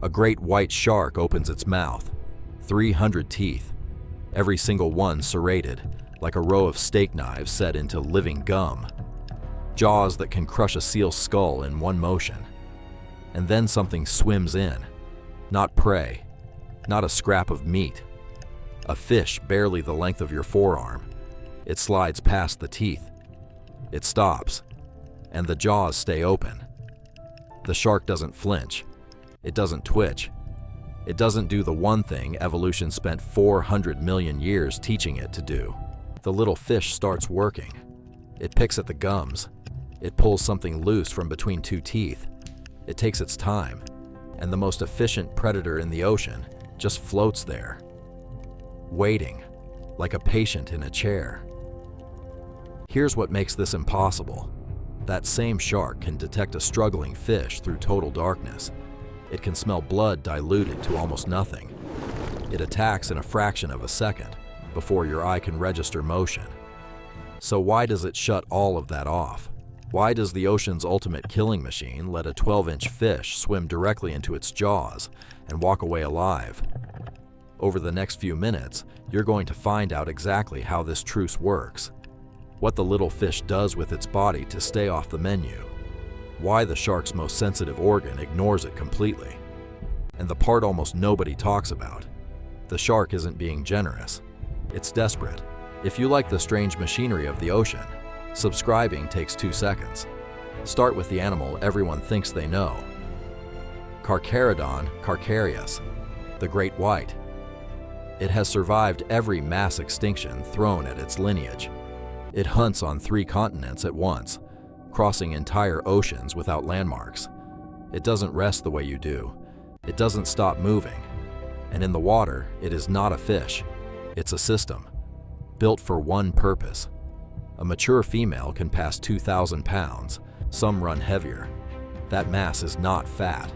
A great white shark opens its mouth. 300 teeth, every single one serrated, like a row of steak knives set into living gum. Jaws that can crush a seal's skull in one motion. And then something swims in. Not prey, not a scrap of meat. A fish barely the length of your forearm. It slides past the teeth. It stops, and the jaws stay open. The shark doesn't flinch. It doesn't twitch. It doesn't do the one thing evolution spent 400 million years teaching it to do. The little fish starts working. It picks at the gums. It pulls something loose from between two teeth. It takes its time, and the most efficient predator in the ocean just floats there, waiting, like a patient in a chair. Here's what makes this impossible. That same shark can detect a struggling fish through total darkness. It can smell blood diluted to almost nothing. It attacks in a fraction of a second before your eye can register motion. So why does it shut all of that off? Why does the ocean's ultimate killing machine let a 12-inch fish swim directly into its jaws and walk away alive? Over the next few minutes, you're going to find out exactly how this truce works, what the little fish does with its body to stay off the menu, why the shark's most sensitive organ ignores it completely, and the part almost nobody talks about. The shark isn't being generous. It's desperate. If you like the strange machinery of the ocean, subscribing takes 2 seconds. Start with the animal everyone thinks they know. Carcharodon carcharias, the great white. It has survived every mass extinction thrown at its lineage. It hunts on 3 continents at once, crossing entire oceans without landmarks. It doesn't rest the way you do. It doesn't stop moving. And in the water, it is not a fish. It's a system, built for one purpose. A mature female can pass 2,000 pounds. Some run heavier. That mass is not fat.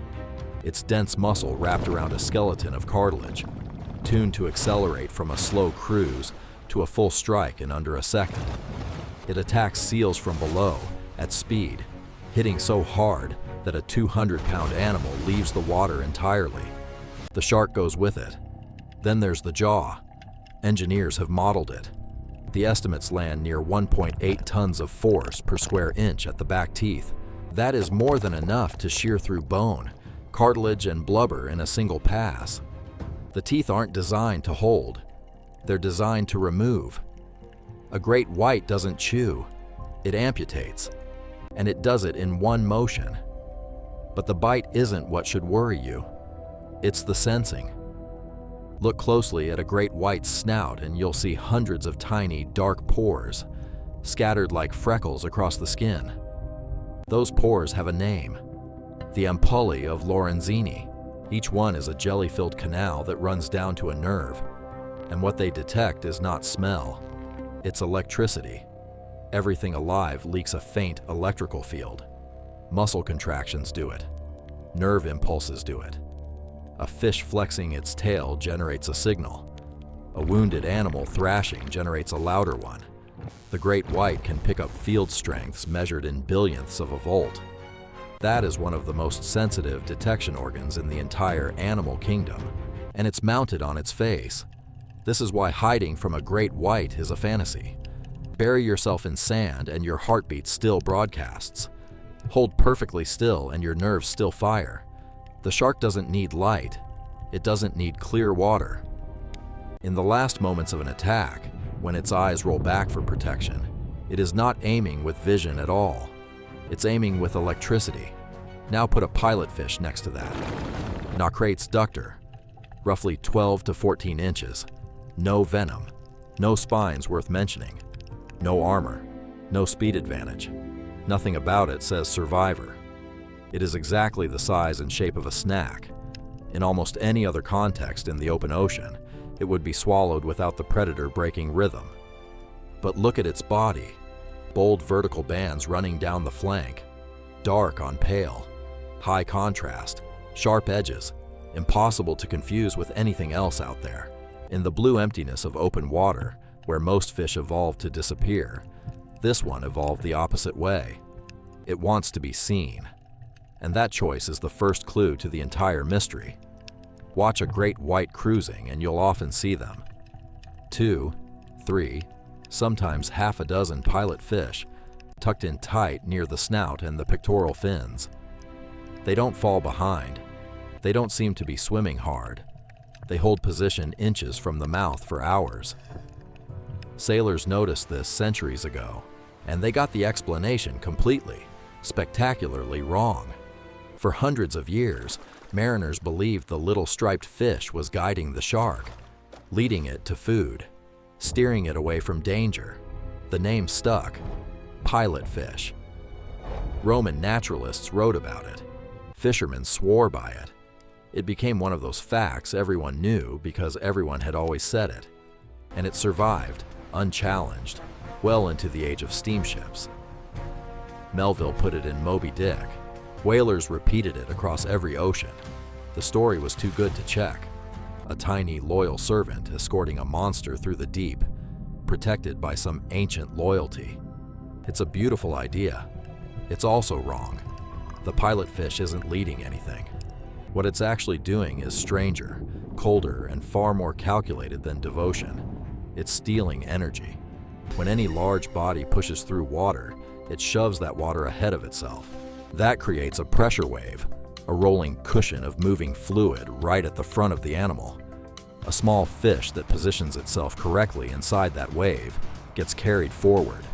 It's dense muscle wrapped around a skeleton of cartilage, tuned to accelerate from a slow cruise to a full strike in under a second. It attacks seals from below at speed, hitting so hard that a 200-pound animal leaves the water entirely. The shark goes with it. Then there's the jaw. Engineers have modeled it. The estimates land near 1.8 tons of force per square inch at the back teeth. That is more than enough to shear through bone, cartilage, and blubber in a single pass. The teeth aren't designed to hold. They're designed to remove. A great white doesn't chew. It amputates. And it does it in one motion. But the bite isn't what should worry you. It's the sensing. Look closely at a great white's snout and you'll see hundreds of tiny, dark pores, scattered like freckles across the skin. Those pores have a name, the ampullae of Lorenzini. Each one is a jelly-filled canal that runs down to a nerve. And what they detect is not smell, it's electricity. Everything alive leaks a faint electrical field. Muscle contractions do it. Nerve impulses do it. A fish flexing its tail generates a signal. A wounded animal thrashing generates a louder one. The great white can pick up field strengths measured in billionths of a volt. That is one of the most sensitive detection organs in the entire animal kingdom, and it's mounted on its face. This is why hiding from a great white is a fantasy. Bury yourself in sand and your heartbeat still broadcasts. Hold perfectly still and your nerves still fire. The shark doesn't need light. It doesn't need clear water. In the last moments of an attack, when its eyes roll back for protection, it is not aiming with vision at all. It's aiming with electricity. Now put a pilot fish next to that. Nocrates ductor, roughly 12 to 14 inches. No venom, no spines worth mentioning, no armor, no speed advantage. Nothing about it says survivor. It is exactly the size and shape of a snack. In almost any other context in the open ocean, it would be swallowed without the predator breaking rhythm. But look at its body. Bold vertical bands running down the flank, dark on pale, high contrast, sharp edges, impossible to confuse with anything else out there. In the blue emptiness of open water, where most fish evolved to disappear, this one evolved the opposite way. It wants to be seen. And that choice is the first clue to the entire mystery. Watch a great white cruising and you'll often see them. 2, 3, sometimes half a dozen pilot fish tucked in tight near the snout and the pectoral fins. They don't fall behind. They don't seem to be swimming hard. They hold position inches from the mouth for hours. Sailors noticed this centuries ago, and they got the explanation completely, spectacularly wrong. For hundreds of years, mariners believed the little striped fish was guiding the shark, leading it to food, steering it away from danger. The name stuck: pilot fish. Roman naturalists wrote about it. Fishermen swore by it. It became one of those facts everyone knew because everyone had always said it. And it survived, unchallenged, well into the age of steamships. Melville put it in Moby Dick. Whalers repeated it across every ocean. The story was too good to check. A tiny, loyal servant escorting a monster through the deep, protected by some ancient loyalty. It's a beautiful idea. It's also wrong. The pilot fish isn't leading anything. What it's actually doing is stranger, colder, and far more calculated than devotion. It's stealing energy. When any large body pushes through water, it shoves that water ahead of itself. That creates a pressure wave, a rolling cushion of moving fluid right at the front of the animal. A small fish that positions itself correctly inside that wave gets carried forward.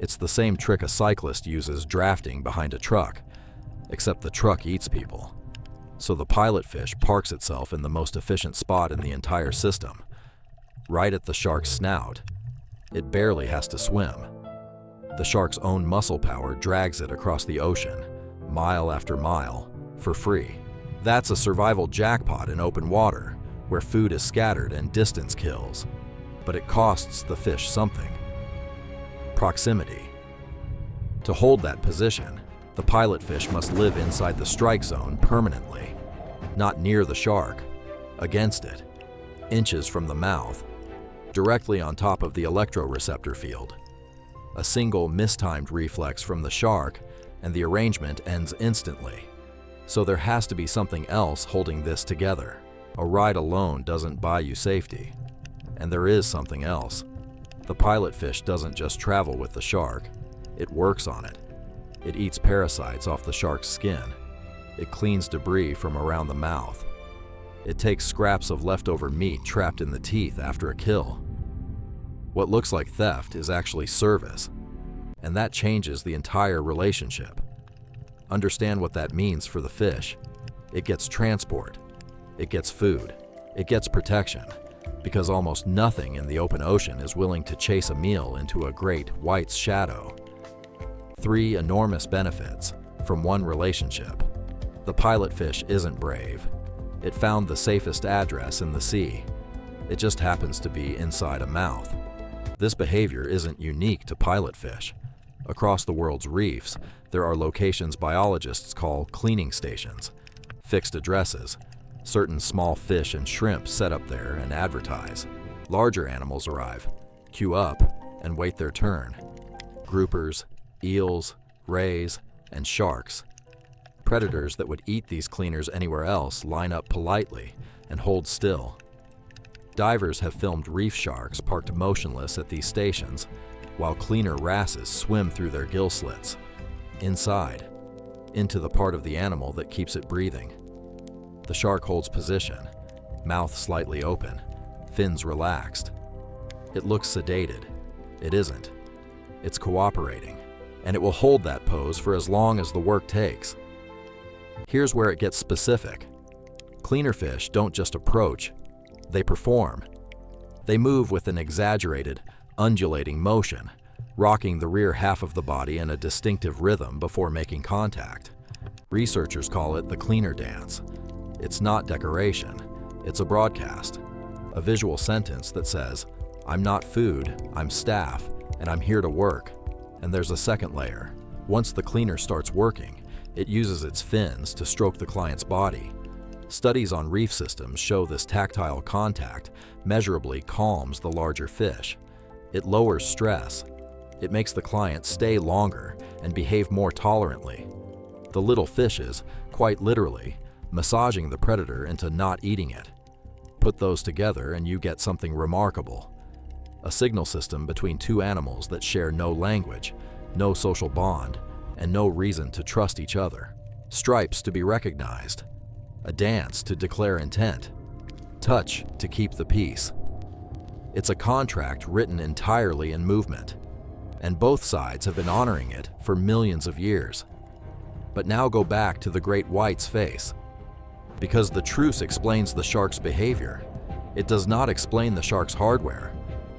It's the same trick a cyclist uses drafting behind a truck, except the truck eats people. So the pilot fish parks itself in the most efficient spot in the entire system, right at the shark's snout. It barely has to swim. The shark's own muscle power drags it across the ocean, mile after mile, for free. That's a survival jackpot in open water, where food is scattered and distance kills. But it costs the fish something. Proximity. To hold that position, the pilot fish must live inside the strike zone permanently, not near the shark, against it, inches from the mouth, directly on top of the electroreceptor field. A single mistimed reflex from the shark and the arrangement ends instantly. So there has to be something else holding this together. A ride alone doesn't buy you safety. And there is something else. The pilot fish doesn't just travel with the shark, it works on it. It eats parasites off the shark's skin. It cleans debris from around the mouth. It takes scraps of leftover meat trapped in the teeth after a kill. What looks like theft is actually service, and that changes the entire relationship. Understand what that means for the fish. It gets transport, it gets food, it gets protection, because almost nothing in the open ocean is willing to chase a meal into a great white's shadow. 3 enormous benefits from one relationship. The pilot fish isn't brave. It found the safest address in the sea. It just happens to be inside a mouth. This behavior isn't unique to pilot fish. Across the world's reefs, there are locations biologists call cleaning stations, fixed addresses. Certain small fish and shrimp set up there and advertise. Larger animals arrive, queue up, and wait their turn. Groupers, eels, rays, and sharks. Predators that would eat these cleaners anywhere else line up politely and hold still. Divers have filmed reef sharks parked motionless at these stations, while cleaner wrasses swim through their gill slits, inside, into the part of the animal that keeps it breathing. The shark holds position, mouth slightly open, fins relaxed. It looks sedated. It isn't. It's cooperating, and it will hold that pose for as long as the work takes. Here's where it gets specific. Cleaner fish don't just approach, they perform. They move with an exaggerated, undulating motion, rocking the rear half of the body in a distinctive rhythm before making contact. Researchers call it the cleaner dance. It's not decoration, it's a broadcast, a visual sentence that says, "I'm not food, I'm staff, and I'm here to work." And there's a second layer. Once the cleaner starts working, it uses its fins to stroke the client's body. Studies on reef systems show this tactile contact measurably calms the larger fish. It lowers stress. It makes the client stay longer and behave more tolerantly. The little fish is, quite literally, massaging the predator into not eating it. Put those together and you get something remarkable. A signal system between two animals that share no language, no social bond, and no reason to trust each other. Stripes to be recognized. A dance to declare intent. Touch to keep the peace. It's a contract written entirely in movement, and both sides have been honoring it for millions of years. But now go back to the great white's face. Because the truce explains the shark's behavior, it does not explain the shark's hardware.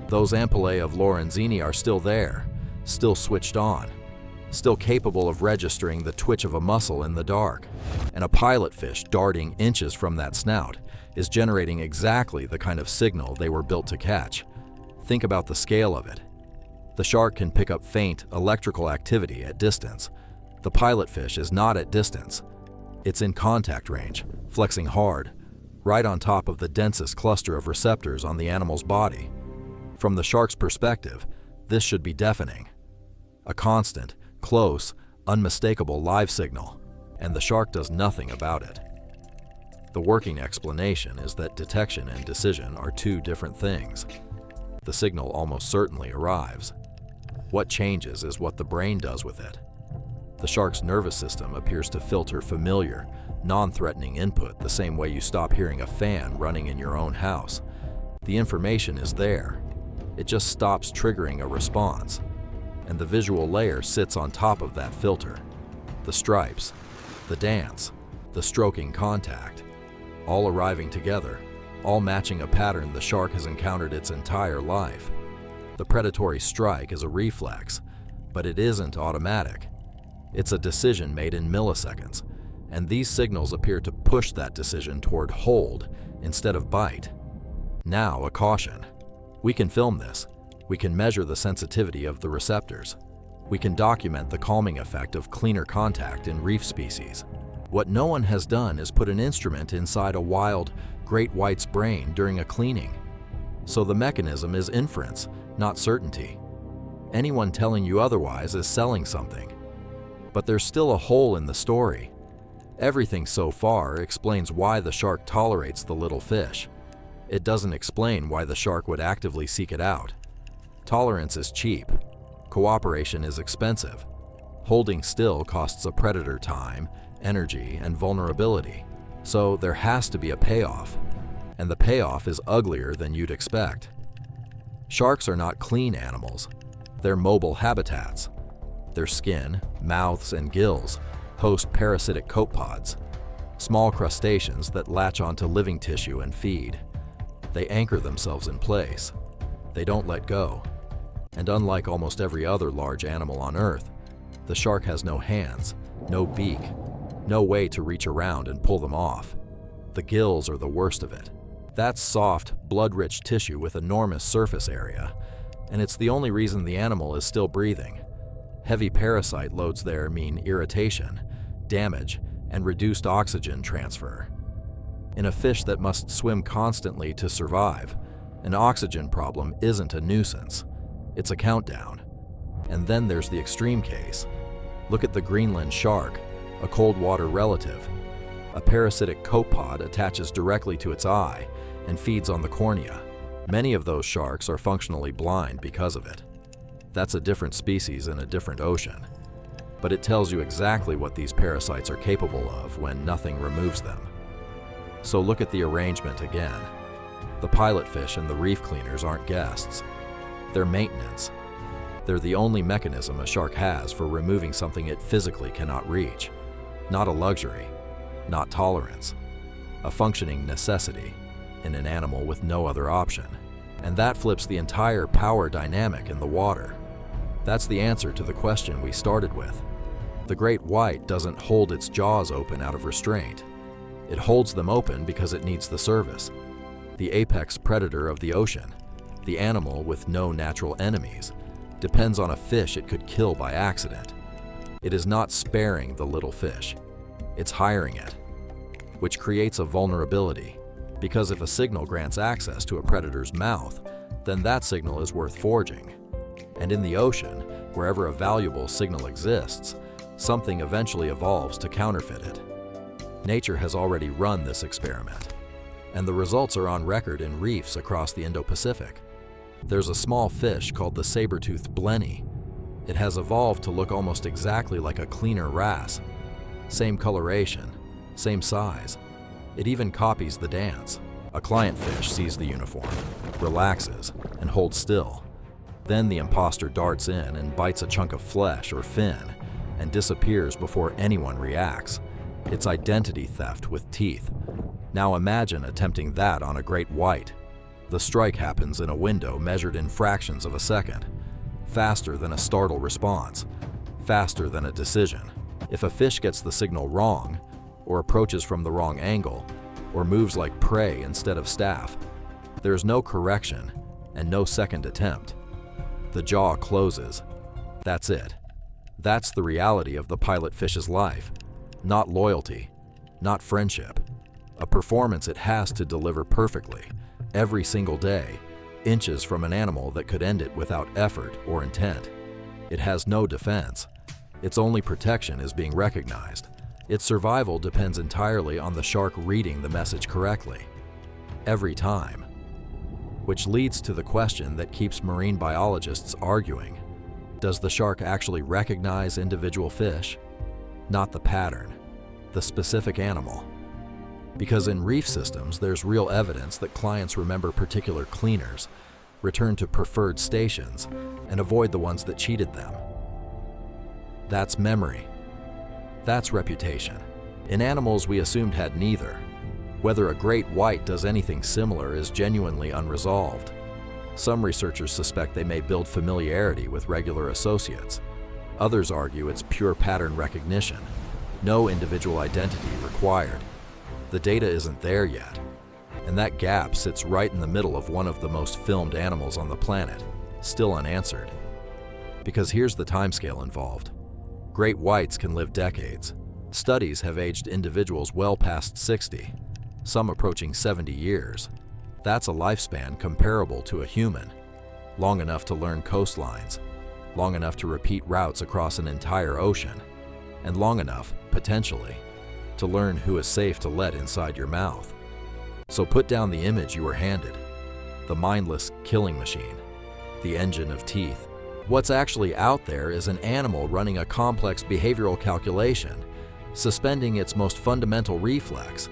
Those ampullae of Lorenzini are still there, still switched on, still capable of registering the twitch of a muscle in the dark. And a pilot fish darting inches from that snout is generating exactly the kind of signal they were built to catch. Think about the scale of it. The shark can pick up faint electrical activity at distance. The pilot fish is not at distance. It's in contact range, flexing hard, right on top of the densest cluster of receptors on the animal's body. From the shark's perspective, this should be deafening. A constant, close, unmistakable live signal, and the shark does nothing about it. The working explanation is that detection and decision are two different things. The signal almost certainly arrives. What changes is what the brain does with it. The shark's nervous system appears to filter familiar, non-threatening input the same way you stop hearing a fan running in your own house. The information is there. It just stops triggering a response. And the visual layer sits on top of that filter. The stripes, the dance, the stroking contact, all arriving together, all matching a pattern the shark has encountered its entire life. The predatory strike is a reflex, but it isn't automatic. It's a decision made in milliseconds, and these signals appear to push that decision toward hold instead of bite. Now, a caution. We can film this. We can measure the sensitivity of the receptors. We can document the calming effect of cleaner contact in reef species. What no one has done is put an instrument inside a wild, great white's brain during a cleaning. So the mechanism is inference, not certainty. Anyone telling you otherwise is selling something. But there's still a hole in the story. Everything so far explains why the shark tolerates the little fish. It doesn't explain why the shark would actively seek it out. Tolerance is cheap. Cooperation is expensive. Holding still costs a predator time, energy, and vulnerability. So there has to be a payoff. And the payoff is uglier than you'd expect. Sharks are not clean animals. They're mobile habitats. Their skin, mouths, and gills host parasitic copepods, small crustaceans that latch onto living tissue and feed. They anchor themselves in place. They don't let go. And unlike almost every other large animal on Earth, the shark has no hands, no beak, no way to reach around and pull them off. The gills are the worst of it. That's soft, blood-rich tissue with enormous surface area, and it's the only reason the animal is still breathing. Heavy parasite loads there mean irritation, damage, and reduced oxygen transfer. In a fish that must swim constantly to survive, an oxygen problem isn't a nuisance. It's a countdown. And then there's the extreme case. Look at the Greenland shark, a cold water relative. A parasitic copepod attaches directly to its eye and feeds on the cornea. Many of those sharks are functionally blind because of it. That's a different species in a different ocean. But it tells you exactly what these parasites are capable of when nothing removes them. So look at the arrangement again. The pilot fish and the reef cleaners aren't guests. They're maintenance. They're the only mechanism a shark has for removing something it physically cannot reach. Not a luxury, not tolerance. A functioning necessity in an animal with no other option. And that flips the entire power dynamic in the water. That's the answer to the question we started with. The great white doesn't hold its jaws open out of restraint. It holds them open because it needs the service. The apex predator of the ocean, the animal with no natural enemies, depends on a fish it could kill by accident. It is not sparing the little fish. It's hiring it, which creates a vulnerability, because if a signal grants access to a predator's mouth, then that signal is worth forging. And in the ocean, wherever a valuable signal exists, something eventually evolves to counterfeit it. Nature has already run this experiment, and the results are on record in reefs across the Indo-Pacific. There's a small fish called the saber-toothed blenny. It has evolved to look almost exactly like a cleaner wrasse. Same coloration, same size. It even copies the dance. A client fish sees the uniform, relaxes, and holds still. Then the impostor darts in and bites a chunk of flesh or fin and disappears before anyone reacts. It's identity theft with teeth. Now imagine attempting that on a great white. The strike happens in a window measured in fractions of a second. Faster than a startle response. Faster than a decision. If a fish gets the signal wrong, or approaches from the wrong angle, or moves like prey instead of staff, there's no correction and no second attempt. The jaw closes. That's it. That's the reality of the pilot fish's life. Not loyalty, not friendship. A performance it has to deliver perfectly, every single day, inches from an animal that could end it without effort or intent. It has no defense. Its only protection is being recognized. Its survival depends entirely on the shark reading the message correctly. Every time. Which leads to the question that keeps marine biologists arguing. Does the shark actually recognize individual fish? Not the pattern, the specific animal. Because in reef systems, there's real evidence that clients remember particular cleaners, return to preferred stations, and avoid the ones that cheated them. That's memory. That's reputation. In animals we assumed had neither. Whether a great white does anything similar is genuinely unresolved. Some researchers suspect they may build familiarity with regular associates. Others argue it's pure pattern recognition. No individual identity required. The data isn't there yet. And that gap sits right in the middle of one of the most filmed animals on the planet, still unanswered. Because here's the timescale involved. Great whites can live decades. Studies have aged individuals well past 60, some approaching 70 years. That's a lifespan comparable to a human. Long enough to learn coastlines, long enough to repeat routes across an entire ocean, and long enough, potentially, to learn who is safe to let inside your mouth. So put down the image you were handed, the mindless killing machine, the engine of teeth. What's actually out there is an animal running a complex behavioral calculation, suspending its most fundamental reflex,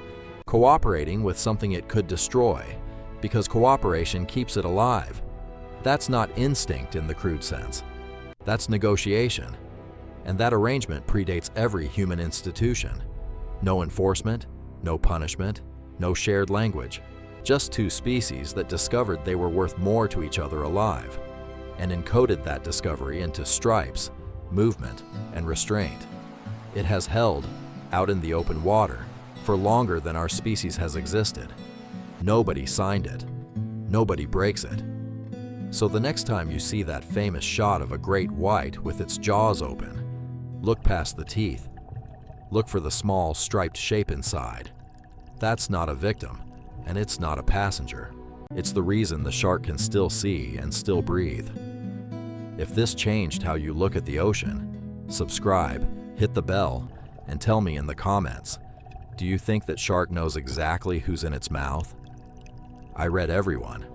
cooperating with something it could destroy, because cooperation keeps it alive. That's not instinct in the crude sense. That's negotiation. And that arrangement predates every human institution. No enforcement, no punishment, no shared language. Just two species that discovered they were worth more to each other alive, and encoded that discovery into stripes, movement, and restraint. It has held, out in the open water, for longer than our species has existed. Nobody signed it. Nobody breaks it. So the next time you see that famous shot of a great white with its jaws open, look past the teeth. Look for the small, striped shape inside. That's not a victim, and it's not a passenger. It's the reason the shark can still see and still breathe. If this changed how you look at the ocean, subscribe, hit the bell, and tell me in the comments, do you think that shark knows exactly who's in its mouth? I read everyone.